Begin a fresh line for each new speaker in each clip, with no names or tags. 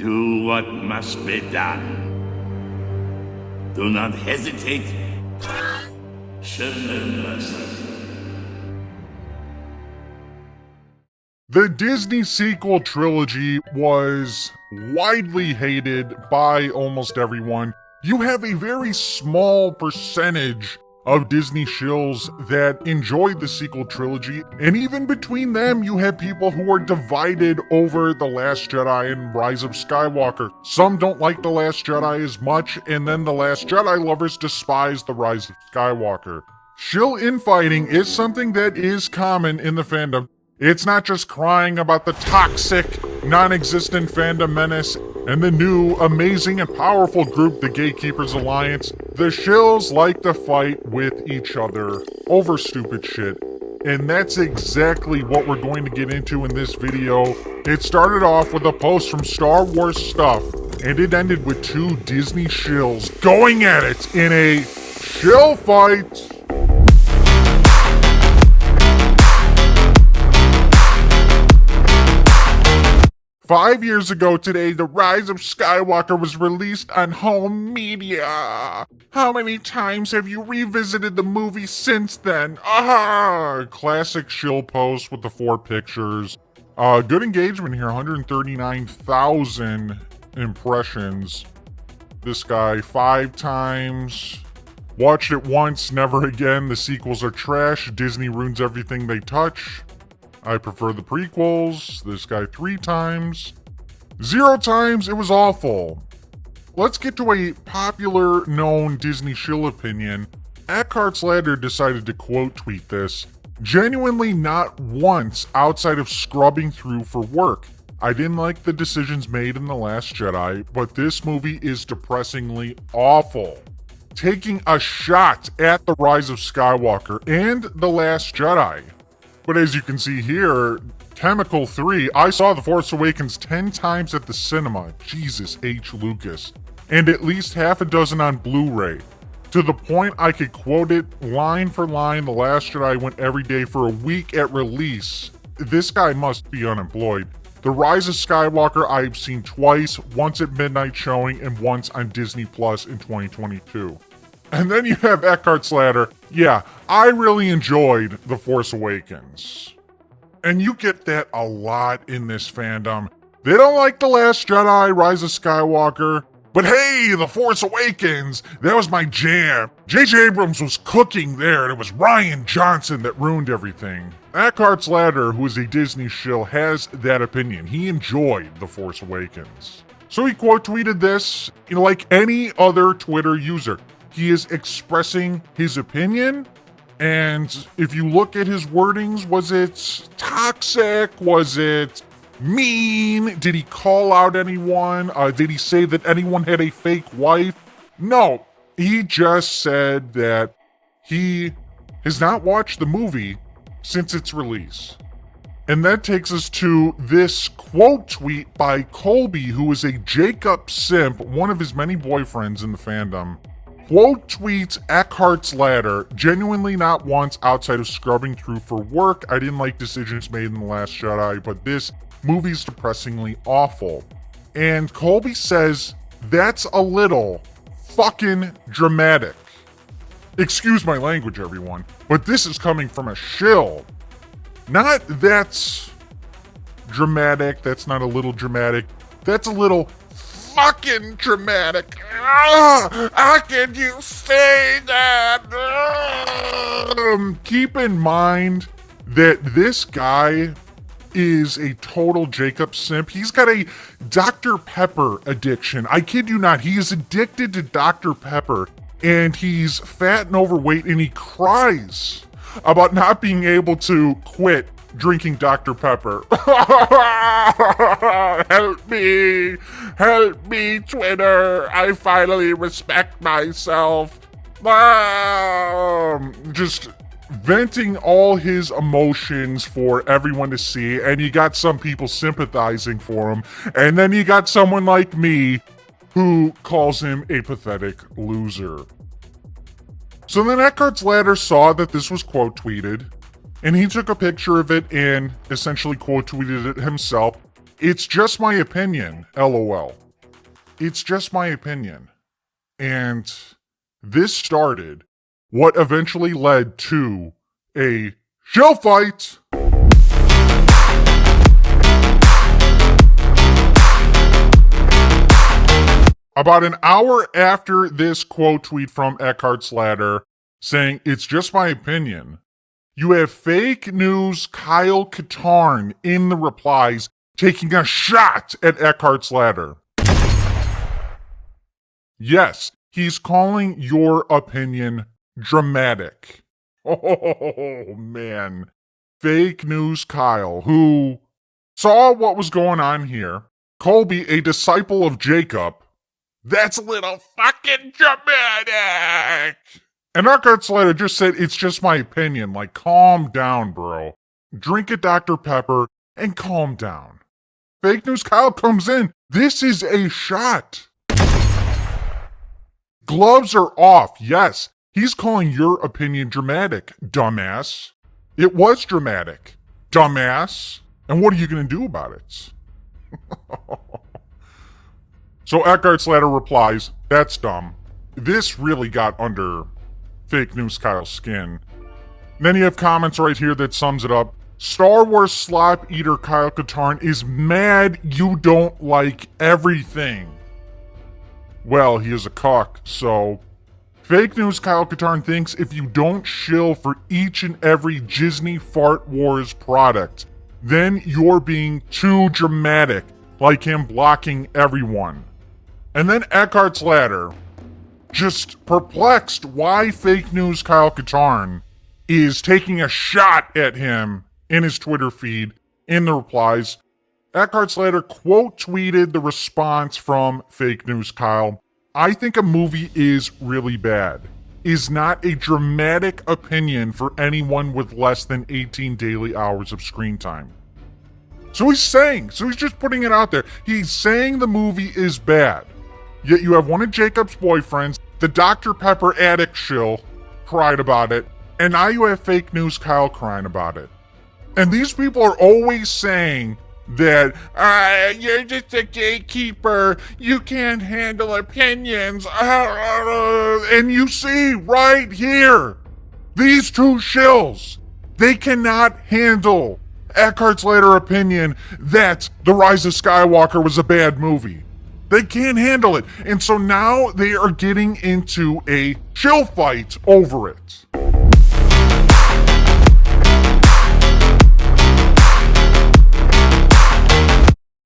Do what must be done. Do not hesitate. Show no mercy.
The Disney sequel trilogy was widely hated by almost everyone. You have a very small percentage of Disney shills that enjoyed the sequel trilogy, and even between them, you have people who are divided over The Last Jedi and Rise of Skywalker. Some don't like The Last Jedi as much, and then The Last Jedi lovers despise The Rise of Skywalker. Shill infighting is something that is common in the fandom. It's not just crying about the toxic, non-existent fandom menace and the new, amazing, and powerful group, the Gatekeepers Alliance. The shills like to fight with each other over stupid shit. And that's exactly what we're going to get into in this video. It started off with a post from Star Wars Stuff, and it ended with two Disney shills going at it in a shill fight. 5 years ago today, The Rise of Skywalker was released on home media. How many times have you revisited the movie since then? Classic shill post with the 4 pictures. Good engagement here, 139,000 impressions. This guy 5 times. Watched it once, never again. The sequels are trash. Disney ruins everything they touch. I prefer the prequels. This guy 3 times. 0 times, it was awful. Let's get to a popular known Disney shill opinion. EckhartsLadder decided to quote tweet this. Genuinely not once outside of scrubbing through for work. I didn't like the decisions made in The Last Jedi, but this movie is depressingly awful. Taking a shot at The Rise of Skywalker and The Last Jedi. But as you can see here, Chemical 3, I saw The Force Awakens 10 times at the cinema, Jesus H. Lucas, and at least half a dozen on Blu-ray. To the point I could quote it line for line. The Last Jedi went every day for a week at release. This guy must be unemployed. The Rise of Skywalker I've seen twice, once at midnight showing and once on Disney Plus in 2022. And then you have EckhartsLadder. Yeah, I really enjoyed The Force Awakens. And you get that a lot in this fandom. They don't like The Last Jedi, Rise of Skywalker, but hey, The Force Awakens, that was my jam. J.J. Abrams was cooking there, and it was Rian Johnson that ruined everything. EckhartsLadder, who is a Disney shill, has that opinion. He enjoyed The Force Awakens. So he quote tweeted this, like any other Twitter user. He is expressing his opinion, and if you look at his wordings, was it toxic? Was it mean? Did he call out anyone? Did he say that anyone had a fake wife? No, he just said that he has not watched the movie since its release. And that takes us to this quote tweet by Colby, who is a Jacob simp, one of his many boyfriends in the fandom. Quote tweets EckhartsLadder, genuinely not once outside of scrubbing through for work. I didn't like decisions made in The Last Jedi, but this movie's depressingly awful. And Colby says, that's a little fucking dramatic. Excuse my language, everyone, but this is coming from a shill. Not that's dramatic, that's not a little dramatic, that's a little fucking dramatic. How can you say that? Keep in mind that this guy is a total Jacob simp. He's got a Dr. Pepper addiction. I kid you not. He is addicted to Dr. Pepper, and he's fat and overweight, and he cries about not being able to quit drinking Dr. Pepper. Help me, Twitter. I finally respect myself. Just venting all his emotions for everyone to see, and you got some people sympathizing for him, and then you got someone like me who calls him a pathetic loser. So then EckhartsLadder saw that this was quote tweeted, and he took a picture of it and essentially quote tweeted it himself. It's just my opinion, LOL. It's just my opinion. And this started what eventually led to a Shill fight. About an hour after this quote tweet from EckhartsLadder saying, it's just my opinion, you have fake news Kyle Katarn in the replies taking a shot at EckhartsLadder. Yes, he's calling your opinion dramatic. Oh, man. Fake news Kyle, who saw what was going on here. Colby, a disciple of Jacob. That's a little fucking dramatic. And EckhartsLadder just said, it's just my opinion. Like, calm down, bro. Drink a Dr. Pepper and calm down. Fake news Kyle comes in. This is a shot. Gloves are off. Yes, he's calling your opinion dramatic, dumbass. It was dramatic, dumbass. And what are you going to do about it? So EckhartsLadder replies, that's dumb. This really got under fake news Kyle's skin. Then you have comments right here that sums it up. Star Wars slop eater Kyle Katarn is mad you don't like everything. Well, he is a cuck, so fake news Kyle Katarn thinks if you don't shill for each and every Disney Fart Wars product, then you're being too dramatic, like him blocking everyone. And then EckhartsLadder, just perplexed why fake news Kyle Katarn is taking a shot at him in his Twitter feed in the replies. EckhartsLadder quote tweeted the response from fake news Kyle. I think a movie is really bad. Is not a dramatic opinion for anyone with less than 18 daily hours of screen time. So he's just putting it out there. He's saying the movie is bad. Yet you have one of Jacob's boyfriends, the Dr. Pepper addict Shill, cried about it, and now you have fake news Kyle crying about it. And these people are always saying that, you're just a gatekeeper, you can't handle opinions, and you see right here, these two shills, they cannot handle EckhartsLadder opinion that The Rise of Skywalker was a bad movie. They can't handle it. And so now they are getting into a shill fight over it.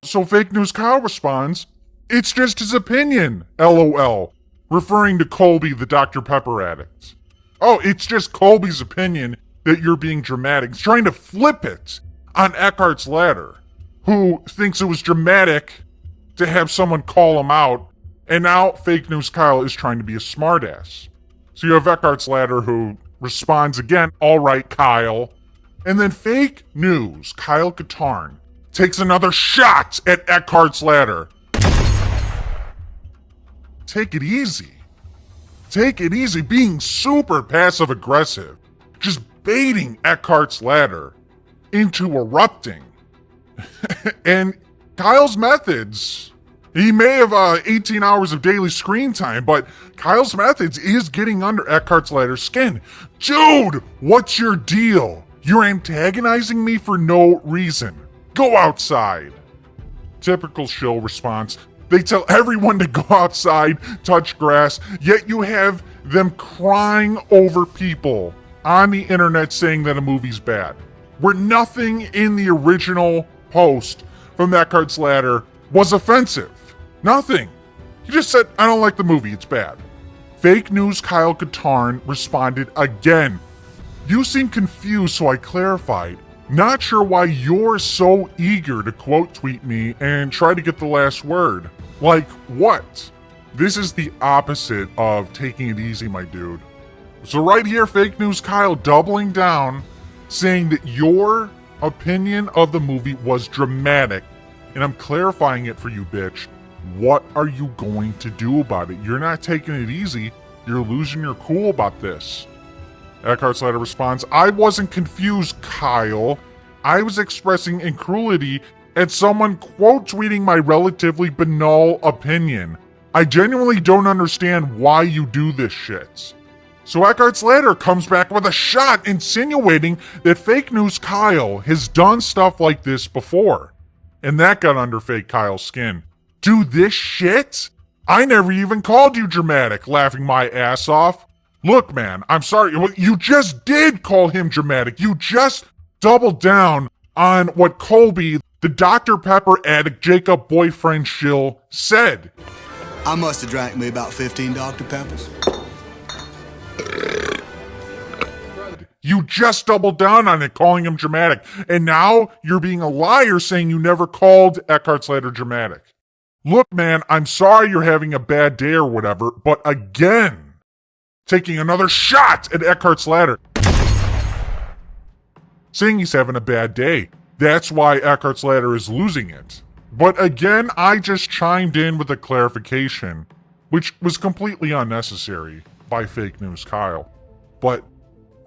So fake news Kyle responds, it's just his opinion, LOL, referring to Colby, the Dr. Pepper addict. Oh, it's just Colby's opinion that you're being dramatic. He's trying to flip it on EckhartsLadder, who thinks it was dramatic to have someone call him out, and now fake news Kyle is trying to be a smartass. So you have EckhartsLadder who responds again, all right, Kyle. And then fake news Kyle Katarn takes another shot at EckhartsLadder. Take it easy. Take it easy, being super passive aggressive, just baiting EckhartsLadder into erupting. And Kyle's methods, he may have 18 hours of daily screen time, but Kyle's methods is getting under EckhartsLadder's skin. Dude, what's your deal? You're antagonizing me for no reason. Go outside. Typical Shill response. They tell everyone to go outside, touch grass, yet you have them crying over people on the internet saying that a movie's bad. Where nothing in the original post from EckhartsLadder was offensive. Nothing. He just said, I don't like the movie, it's bad. Fake news Kyle Katarn responded again. You seem confused, so I clarified. Not sure why you're so eager to quote tweet me and try to get the last word. Like what? This is the opposite of taking it easy, my dude. So right here, fake news Kyle doubling down, saying that your opinion of the movie was dramatic, and I'm clarifying it for you, bitch. What are you going to do about it? You're not taking it easy. You're losing your cool about this. EckhartsLadder responds, I wasn't confused, Kyle. I was expressing incredulity at someone quote tweeting my relatively banal opinion. I genuinely don't understand why you do this shit. So EckhartsLadder comes back with a shot insinuating that Fake News Kyle has done stuff like this before. And that got under Fake Kyle's skin. Do this shit? I never even called you dramatic, laughing my ass off. Look, man, I'm sorry. You just did call him dramatic. You just doubled down on what Colby, the Dr. Pepper addict Jacob boyfriend Shill, said.
I must have drank me about 15 Dr. Peppers.
You just doubled down on it, calling him dramatic. And now you're being a liar saying you never called EckhartsLadder dramatic. Look, man, I'm sorry you're having a bad day or whatever, but again, taking another shot at EckhartsLadder, saying he's having a bad day. That's why EckhartsLadder is losing it. But again, I just chimed in with a clarification, which was completely unnecessary by Fake News Kyle. But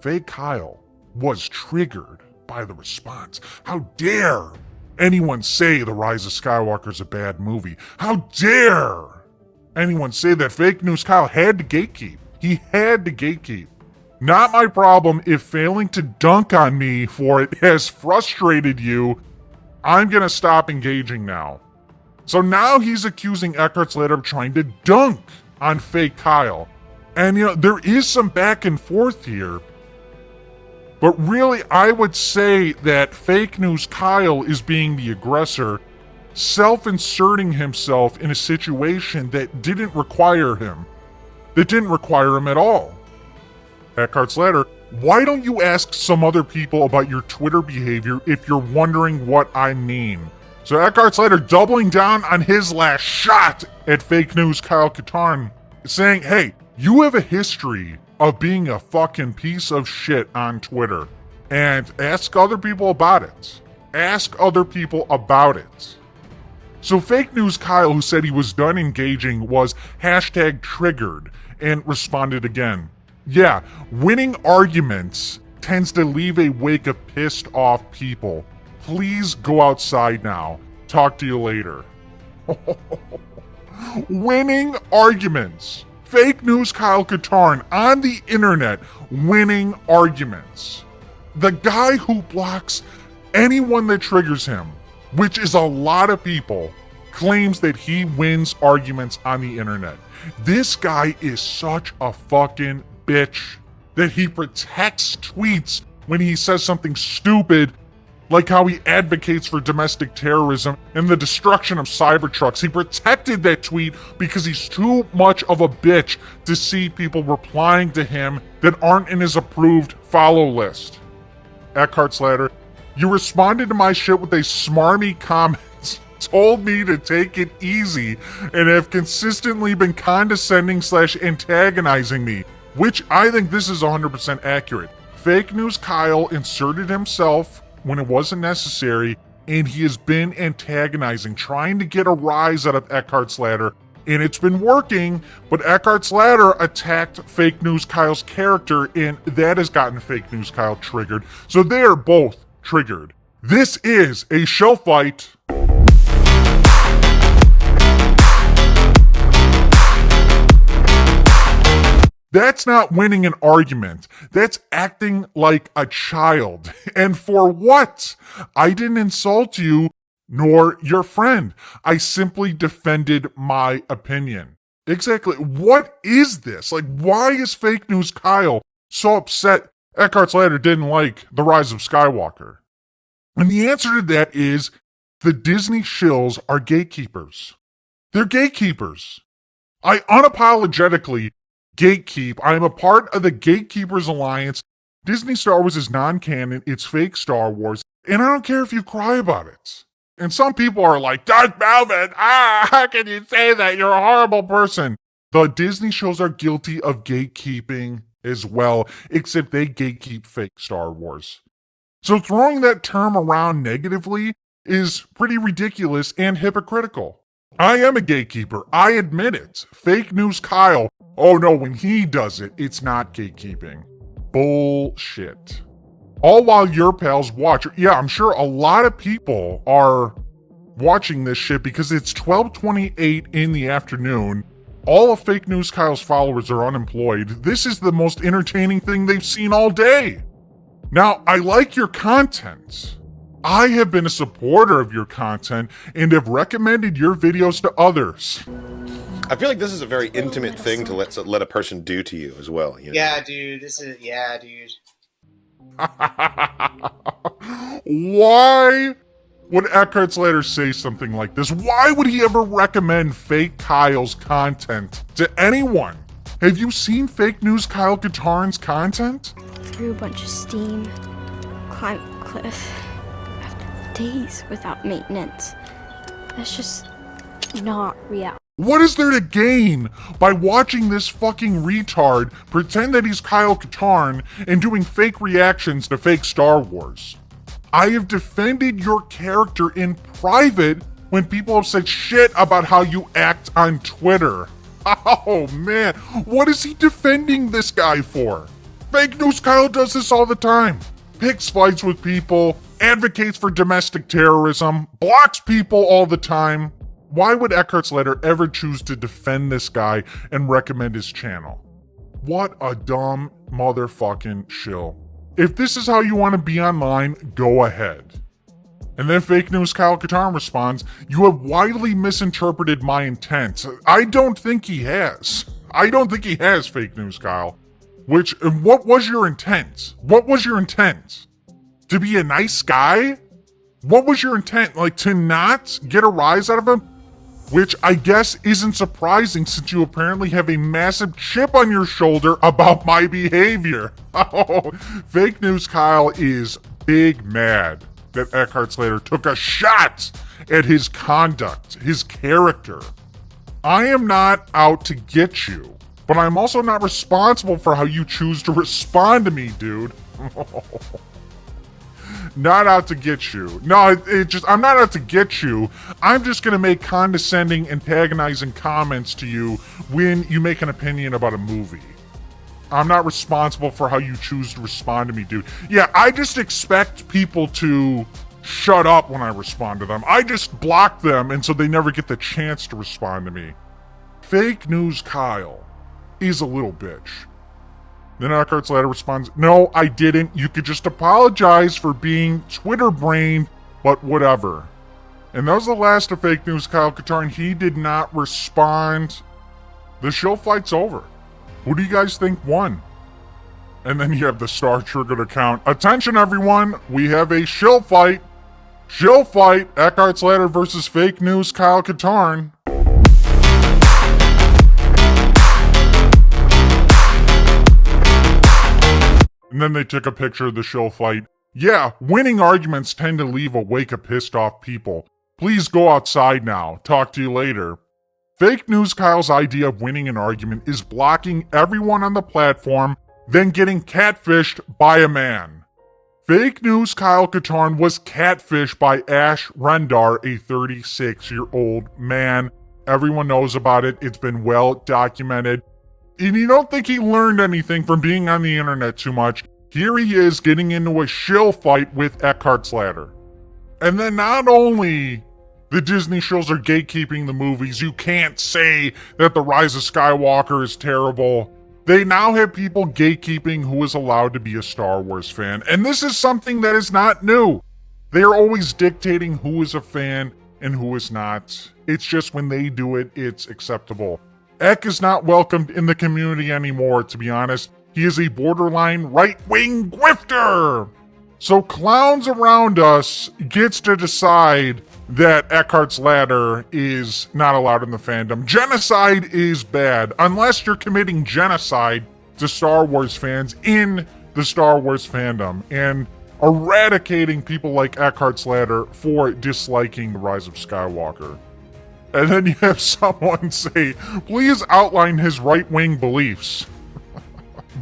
Fake Kyle was triggered by the response. How dare anyone say The Rise of Skywalker is a bad movie? How dare anyone say that? Fake News Kyle had to gatekeep. He had to gatekeep. Not my problem if failing to dunk on me for it has frustrated you. I'm gonna stop engaging now. So now he's accusing EckhartsLadder of trying to dunk on Fake Kyle. And there is some back and forth here. But really, I would say that Fake News Kyle is being the aggressor, self-inserting himself in a situation that didn't require him. That didn't require him at all. EckhartsLadder, why don't you ask some other people about your Twitter behavior if you're wondering what I mean? So EckhartsLadder doubling down on his last shot at Fake News Kyle Katarn, saying, hey, you have a history of being a fucking piece of shit on Twitter. And ask other people about it. Ask other people about it. So Fake News Kyle, who said he was done engaging, was hashtag triggered and responded again. Yeah, winning arguments tends to leave a wake of pissed off people. Please go outside now. Talk to you later. Winning arguments. Fake News Kyle Katarn on the internet winning arguments. The guy who blocks anyone that triggers him, which is a lot of people, claims that he wins arguments on the internet. This guy is such a fucking bitch that he protects tweets when he says something stupid, like how he advocates for domestic terrorism and the destruction of Cybertrucks. He protected that tweet because he's too much of a bitch to see people replying to him that aren't in his approved follow list. EckhartsLadder, you responded to my shit with a smarmy comment, told me to take it easy, and have consistently been condescending / antagonizing me, which I think this is 100% accurate. Fake News Kyle inserted himself when it wasn't necessary, and he has been antagonizing, trying to get a rise out of EckhartsLadder, and it's been working, but EckhartsLadder attacked Fake News Kyle's character, and that has gotten Fake News Kyle triggered. So they're both triggered. This is a show fight. That's not winning an argument. That's acting like a child. And for what? I didn't insult you, nor your friend. I simply defended my opinion. Exactly. What is this? Like, why is Fake News Kyle so upset EckhartsLadder didn't like The Rise of Skywalker? And the answer to that is the Disney shills are gatekeepers. They're gatekeepers. I unapologetically gatekeep. I am a part of the Gatekeepers Alliance. Disney Star Wars is non-canon. It's fake Star Wars. And I don't care if you cry about it. And some people are like, Darth Melvin, how can you say that? You're a horrible person. The Disney shows are guilty of gatekeeping as well, except they gatekeep fake Star Wars. So throwing that term around negatively is pretty ridiculous and hypocritical. I am a gatekeeper. I admit it. Fake News Kyle, oh no, when he does it, it's not gatekeeping. Bullshit. All while your pals watch. Yeah, I'm sure a lot of people are watching this shit because it's 12:28 in the afternoon. All of Fake News Kyle's followers are unemployed. This is the most entertaining thing they've seen all day. Now, I like your content. I have been a supporter of your content and have recommended your videos to others.
I feel like this is a very intimate thing to let a person do to you as well. You know?
Yeah, dude. Dude.
Why would EckhartsLadder say something like this? Why would he ever recommend Fake Kyle's content to anyone? Have you seen Fake News Kyle Katarn's content?
Threw a bunch of steam, climbed a cliff, after days without maintenance. That's just not reality.
What is there to gain by watching this fucking retard pretend that he's Kyle Katarn and doing fake reactions to fake Star Wars? I have defended your character in private when people have said shit about how you act on Twitter. Oh man, what is he defending this guy for? Fake News Kyle does this all the time. Picks fights with people, advocates for domestic terrorism, blocks people all the time. Why would EckhartsLadder ever choose to defend this guy and recommend his channel? What a dumb motherfucking shill. If this is how you want to be online, go ahead. And then Fake News Kyle Katarn responds, "You have widely misinterpreted my intent." I don't think he has. I don't think he has, Fake News Kyle. What was your intent? What was your intent? To be a nice guy? What was your intent? Like, to not get a rise out of him? Which I guess isn't surprising since you apparently have a massive chip on your shoulder about my behavior. Oh, Fake News Kyle is big mad that EckhartsLadder took a shot at his conduct, his character. I am not out to get you, but I'm also not responsible for how you choose to respond to me, dude. Not out to get you. No, I'm not out to get you. I'm just gonna make condescending, antagonizing comments to you when you make an opinion about a movie. I'm not responsible for how you choose to respond to me, dude. Yeah, I just expect people to shut up when I respond to them. I just block them, and so they never get the chance to respond to me. Fake News Kyle is a little bitch. Then EckhartsLadder responds, "No, I didn't. You could just apologize for being Twitter-brained, but whatever." And that was the last of Fake News Kyle Katarn. He did not respond. The show fight's over. Who do you guys think won? And then you have the Star Triggered account. Attention, everyone. We have a shill fight. Shill fight. EckhartsLadder versus Fake News Kyle Katarn. And then they took a picture of the shill fight. Yeah, winning arguments tend to leave a wake of pissed off people. Please go outside now. Talk to you later. Fake News Kyle's idea of winning an argument is blocking everyone on the platform, then getting catfished by a man. Fake News Kyle Katarn was catfished by Ash Rendar, a 36-year-old man. Everyone knows about it. It's been well documented. And you don't think he learned anything from being on the internet too much. Here he is getting into a shill fight with EckhartsLadder. And then not only the Disney shills are gatekeeping the movies, you can't say that The Rise of Skywalker is terrible. They now have people gatekeeping who is allowed to be a Star Wars fan. And this is something that is not new. They are always dictating who is a fan and who is not. It's just when they do it, it's acceptable. Eck is not welcomed in the community anymore, to be honest. He is a borderline right-wing grifter. So clowns around us gets to decide that EckhartsLadder is not allowed in the fandom. Genocide is bad, unless you're committing genocide to Star Wars fans in the Star Wars fandom and eradicating people like EckhartsLadder for disliking The Rise of Skywalker. And then you have someone say, "Please outline his right-wing beliefs."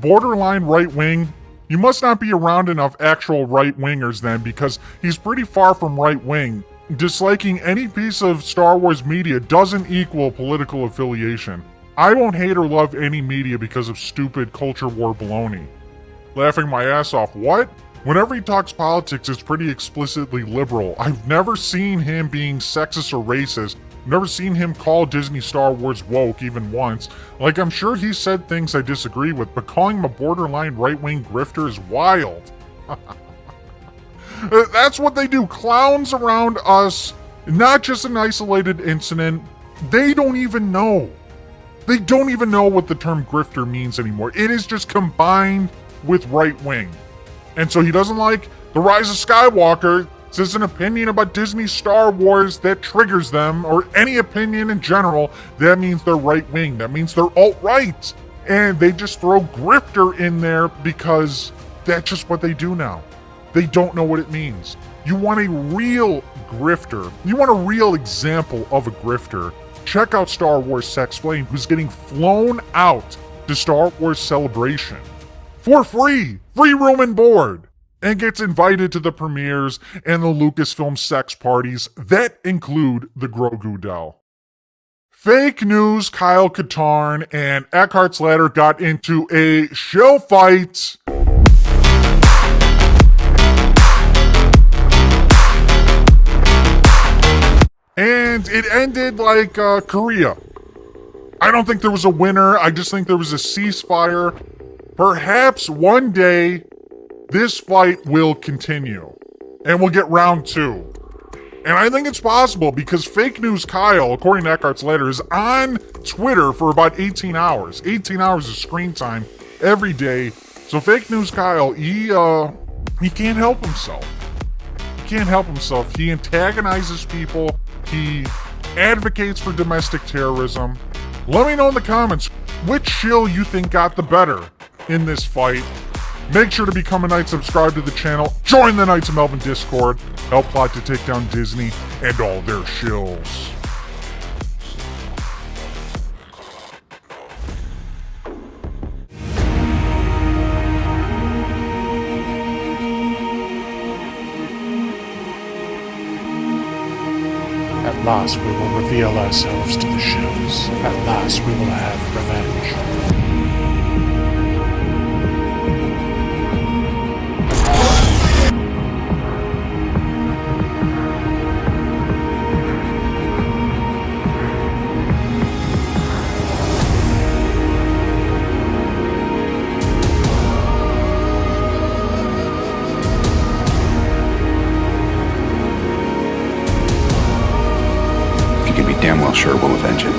Borderline right-wing? You must not be around enough actual right-wingers then, because he's pretty far from right-wing. Disliking any piece of Star Wars media doesn't equal political affiliation. I won't hate or love any media because of stupid culture war baloney. Laughing my ass off. What? Whenever he talks politics, it's pretty explicitly liberal. I've never seen him being sexist or racist. Never seen him call Disney Star Wars woke even once. Like, I'm sure he said things I disagree with, but calling him a borderline right-wing grifter is wild. That's what they do. Clowns around us, not just an isolated incident. They don't even know. They don't even know what the term grifter means anymore. It is just combined with right-wing. And so he doesn't like The Rise of Skywalker. Says an opinion about Disney Star Wars that triggers them, or any opinion in general, that means they're right-wing. That means they're alt-right. And they just throw grifter in there because that's just what they do now. They don't know what it means. You want a real grifter, you want a real example of a grifter, check out Star Wars Sexplained, who's getting flown out to Star Wars Celebration for free room and board, and gets invited to the premieres and the Lucasfilm sex parties that include the Grogu Dell. Fake news, Kyle Katarn and EckhartsLadder got into a Shill fight. And it ended like Korea. I don't think there was a winner. I just think there was a ceasefire. Perhaps one day this fight will continue and we'll get round 2. And I think it's possible because Fake News Kyle, according to EckhartsLadder, is on Twitter for about 18 hours. 18 hours of screen time every day. So Fake News Kyle, he can't help himself. He can't help himself. He antagonizes people. He advocates for domestic terrorism. Let me know in the comments which shill you think got the better in this fight. Make sure to become a Knight, subscribe to the channel, join the Knights of Melvin Discord, help plot to take down Disney and all their shills.
At last we will reveal ourselves to the shills. At last we will have revenge.
Damn well sure we'll avenge it.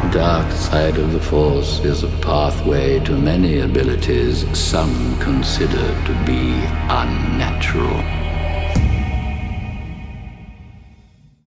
The dark side of the Force is a pathway to many abilities some consider to be unnatural.